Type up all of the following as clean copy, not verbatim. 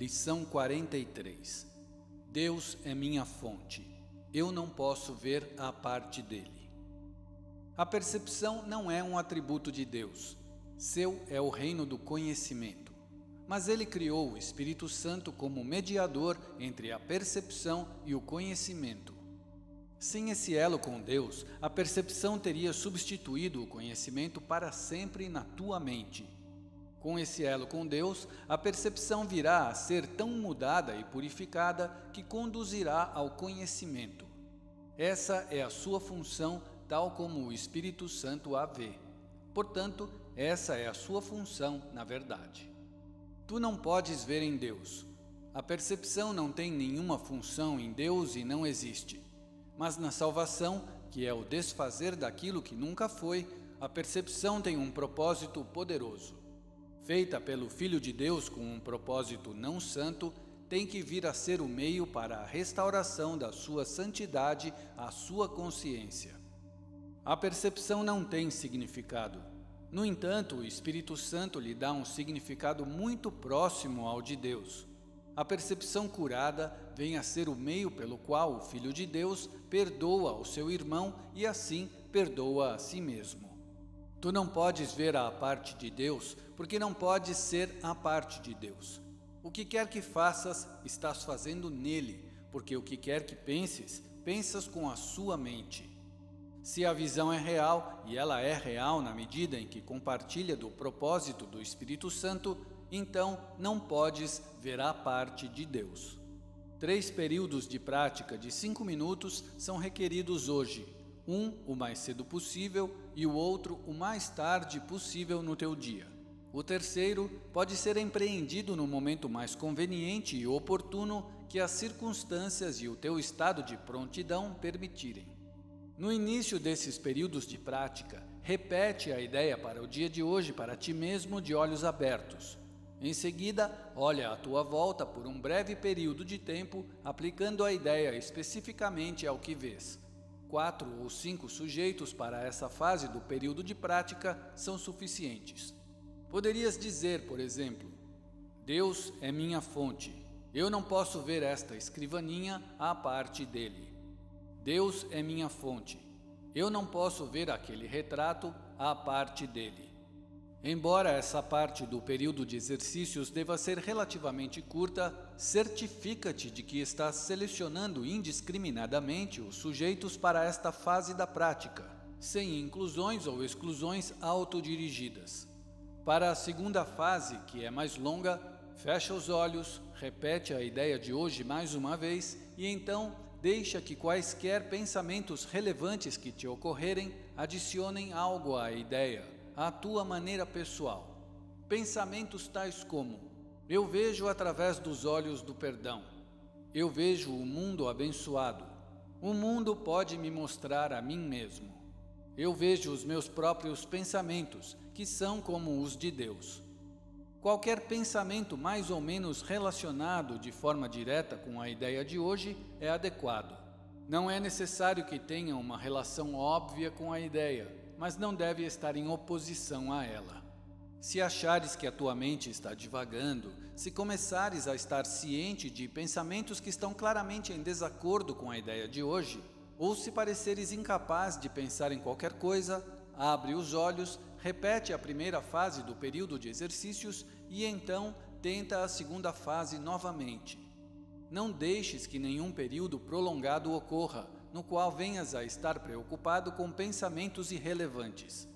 Lição 43. Deus é minha fonte. Eu não posso ver a parte dele. A percepção não é um atributo de Deus. Seu é o reino do conhecimento. Mas ele criou o Espírito Santo como mediador entre a percepção e o conhecimento. Sem esse elo com Deus, a percepção teria substituído o conhecimento para sempre na tua mente. Com esse elo com Deus, a percepção virá a ser tão mudada e purificada que conduzirá ao conhecimento. Essa é a sua função, tal como o Espírito Santo a vê. Portanto, essa é a sua função, na verdade. Tu não podes ver em Deus. A percepção não tem nenhuma função em Deus e não existe. Mas na salvação, que é o desfazer daquilo que nunca foi, a percepção tem um propósito poderoso. Feita pelo Filho de Deus com um propósito não santo, tem que vir a ser o meio para a restauração da sua santidade à sua consciência. A percepção não tem significado. No entanto, o Espírito Santo lhe dá um significado muito próximo ao de Deus. A percepção curada vem a ser o meio pelo qual o Filho de Deus perdoa o seu irmão e assim perdoa a si mesmo. Tu não podes ver a parte de Deus, porque não podes ser a parte de Deus. O que quer que faças, estás fazendo nele, porque o que quer que penses, pensas com a sua mente. Se a visão é real, e ela é real na medida em que compartilha do propósito do Espírito Santo, então não podes ver a parte de Deus. 3 períodos de prática de 5 minutos são requeridos hoje. Um o mais cedo possível e o outro o mais tarde possível no teu dia. O terceiro pode ser empreendido no momento mais conveniente e oportuno que as circunstâncias e o teu estado de prontidão permitirem. No início desses períodos de prática, repete a ideia para o dia de hoje para ti mesmo de olhos abertos. Em seguida, olha à tua volta por um breve período de tempo, aplicando a ideia especificamente ao que vês. 4 ou 5 sujeitos para essa fase do período de prática são suficientes. Poderias dizer, por exemplo, Deus é minha fonte. Eu não posso ver esta escrivaninha à parte dele. Deus é minha fonte. Eu não posso ver aquele retrato à parte dele. Embora essa parte do período de exercícios deva ser relativamente curta, certifica-te de que estás selecionando indiscriminadamente os sujeitos para esta fase da prática, sem inclusões ou exclusões autodirigidas. Para a segunda fase, que é mais longa, fecha os olhos, repete a ideia de hoje mais uma vez e então deixa que quaisquer pensamentos relevantes que te ocorrerem adicionem algo à ideia, à tua maneira pessoal. Pensamentos tais como: eu vejo através dos olhos do perdão. Eu vejo o mundo abençoado. O mundo pode me mostrar a mim mesmo. Eu vejo os meus próprios pensamentos, que são como os de Deus. Qualquer pensamento mais ou menos relacionado de forma direta com a ideia de hoje é adequado. Não é necessário que tenha uma relação óbvia com a ideia, mas não deve estar em oposição a ela. Se achares que a tua mente está divagando, se começares a estar ciente de pensamentos que estão claramente em desacordo com a ideia de hoje, ou se pareceres incapaz de pensar em qualquer coisa, abre os olhos, repete a primeira fase do período de exercícios e então tenta a segunda fase novamente. Não deixes que nenhum período prolongado ocorra, no qual venhas a estar preocupado com pensamentos irrelevantes.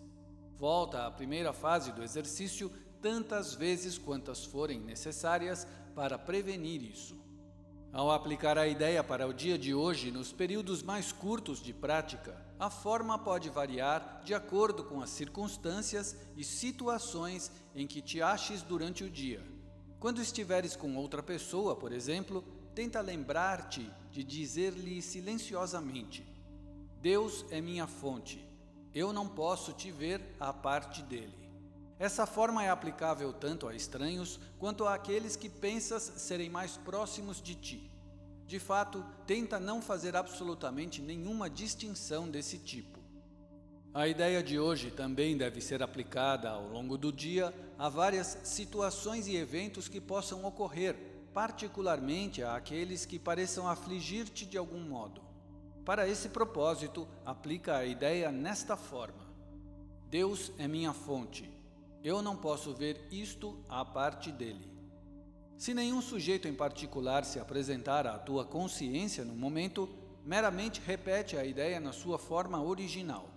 Volta à primeira fase do exercício tantas vezes quantas forem necessárias para prevenir isso. Ao aplicar a ideia para o dia de hoje nos períodos mais curtos de prática, a forma pode variar de acordo com as circunstâncias e situações em que te aches durante o dia. Quando estiveres com outra pessoa, por exemplo, tenta lembrar-te de dizer-lhe silenciosamente: Deus é minha fonte. Eu não posso te ver à parte dele. Essa forma é aplicável tanto a estranhos quanto àqueles que pensas serem mais próximos de ti. De fato, tenta não fazer absolutamente nenhuma distinção desse tipo. A ideia de hoje também deve ser aplicada ao longo do dia a várias situações e eventos que possam ocorrer, particularmente àqueles que pareçam afligir-te de algum modo. Para esse propósito, aplica a ideia nesta forma: Deus é minha fonte. Eu não posso ver isto à parte dele. Se nenhum sujeito em particular se apresentar à tua consciência no momento, meramente repete a ideia na sua forma original.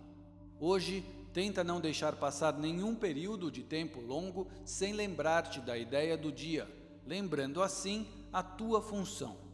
Hoje, tenta não deixar passar nenhum período de tempo longo sem lembrar-te da ideia do dia, lembrando assim a tua função.